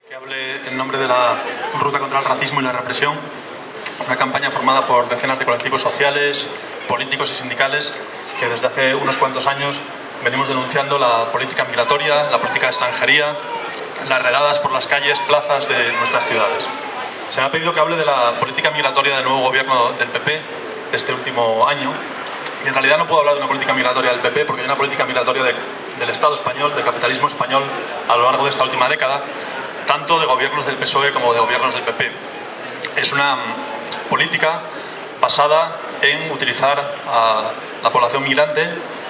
Que hable en nombre de la Ruta contra el Racismo y la Represión, una campaña formada por decenas de colectivos sociales, políticos y sindicales que desde hace unos cuantos años venimos denunciando la política migratoria, la política de extranjería, las redadas por las calles, plazas de nuestras ciudades. Se me ha pedido que hable de la política migratoria del nuevo gobierno del PP de este último año, y en realidad no puedo hablar de una política migratoria del PP porque hay una política migratoria del Estado español, del capitalismo español a lo largo de esta última década, tanto de gobiernos del PSOE como de gobiernos del PP. Es una política basada en utilizar a la población migrante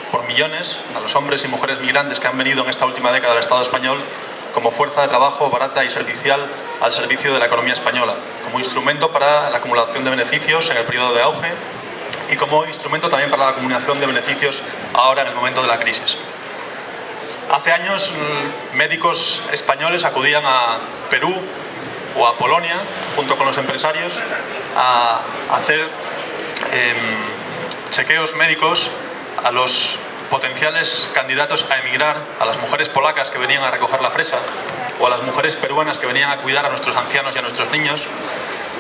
por millones, a los hombres y mujeres migrantes que han venido en esta última década al Estado español, como fuerza de trabajo barata y servicial al servicio de la economía española, como instrumento para la acumulación de beneficios en el periodo de auge y como instrumento también para la acumulación de beneficios ahora en el momento de la crisis. Hace años médicos españoles acudían a Perú o a Polonia junto con los empresarios a hacer chequeos médicos a los potenciales candidatos a emigrar, a las mujeres polacas que venían a recoger la fresa o a las mujeres peruanas que venían a cuidar a nuestros ancianos y a nuestros niños,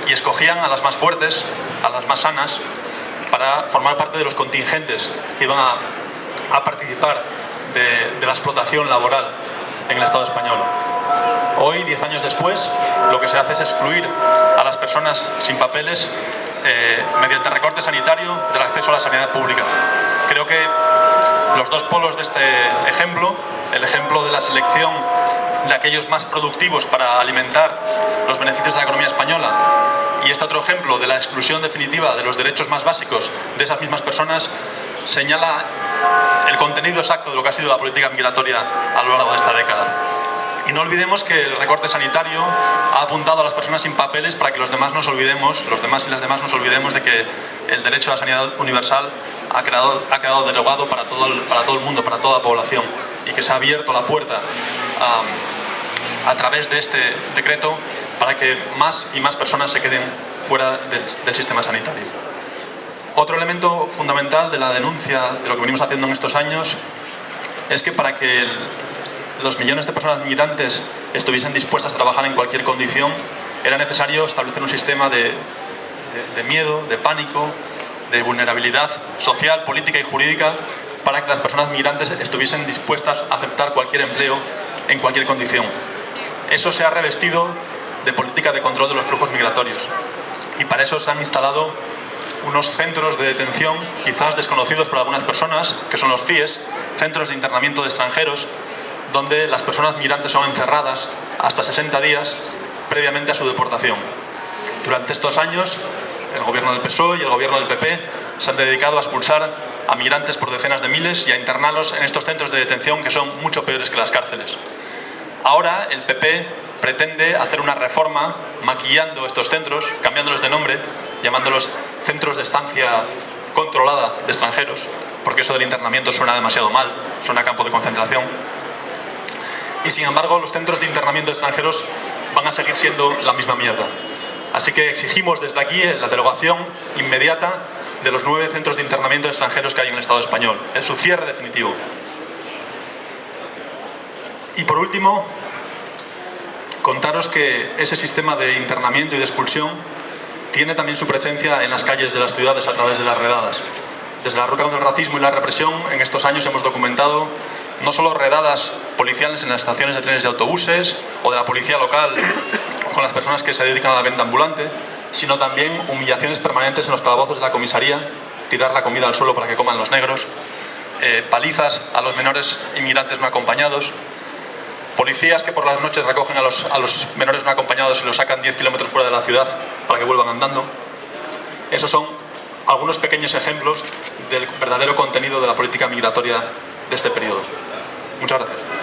y escogían a las más fuertes, a las más sanas, para formar parte de los contingentes que iban a participar de la explotación laboral en el Estado español. Hoy, 10 años después, lo que se hace es excluir a las personas sin papeles mediante recorte sanitario del acceso a la sanidad pública. Creo que los dos polos de este ejemplo, el ejemplo de la selección de aquellos más productivos para alimentar los beneficios de la economía española, y este otro ejemplo de la exclusión definitiva de los derechos más básicos de esas mismas personas, señala el contenido exacto de lo que ha sido la política migratoria a lo largo de esta década. Y no olvidemos que el recorte sanitario ha apuntado a las personas sin papeles para que los demás nos olvidemos, los demás y las demás nos olvidemos de que el derecho a la sanidad universal ha quedado derogado para todo el mundo, para toda la población, y que se ha abierto la puerta a través de este decreto para que más y más personas se queden fuera del sistema sanitario. Otro elemento fundamental de la denuncia de lo que venimos haciendo en estos años es que para que los millones de personas migrantes estuviesen dispuestas a trabajar en cualquier condición, era necesario establecer un sistema de miedo, de pánico, de vulnerabilidad social, política y jurídica para que las personas migrantes estuviesen dispuestas a aceptar cualquier empleo en cualquier condición. Eso se ha revestido de política de control de los flujos migratorios, y para eso se han instalado unos centros de detención quizás desconocidos por algunas personas, que son los CIES, centros de internamiento de extranjeros, donde las personas migrantes son encerradas hasta 60 días previamente a su deportación. Durante estos años, el gobierno del PSOE y el gobierno del PP se han dedicado a expulsar a migrantes por decenas de miles y a internarlos en estos centros de detención que son mucho peores que las cárceles. Ahora el PP pretende hacer una reforma maquillando estos centros, cambiándolos de nombre, llamándolos centros de estancia controlada de extranjeros, porque eso del internamiento suena demasiado mal, suena a campo de concentración. Y sin embargo, los centros de internamiento de extranjeros van a seguir siendo la misma mierda. Así que exigimos desde aquí la derogación inmediata de los 9 centros de internamiento de extranjeros que hay en el Estado español, en su cierre definitivo. Y por último, contaros que ese sistema de internamiento y de expulsión tiene también su presencia en las calles de las ciudades a través de las redadas. Desde la Ruta contra el Racismo y la Represión, en estos años hemos documentado no solo redadas policiales en las estaciones de trenes y autobuses o de la policía local con las personas que se dedican a la venta ambulante, sino también humillaciones permanentes en los calabozos de la comisaría, tirar la comida al suelo para que coman los negros, palizas a los menores inmigrantes no acompañados, policías que por las noches recogen a los menores no acompañados y los sacan 10 kilómetros fuera de la ciudad para que vuelvan andando. Esos son algunos pequeños ejemplos del verdadero contenido de la política migratoria de este periodo. Muchas gracias.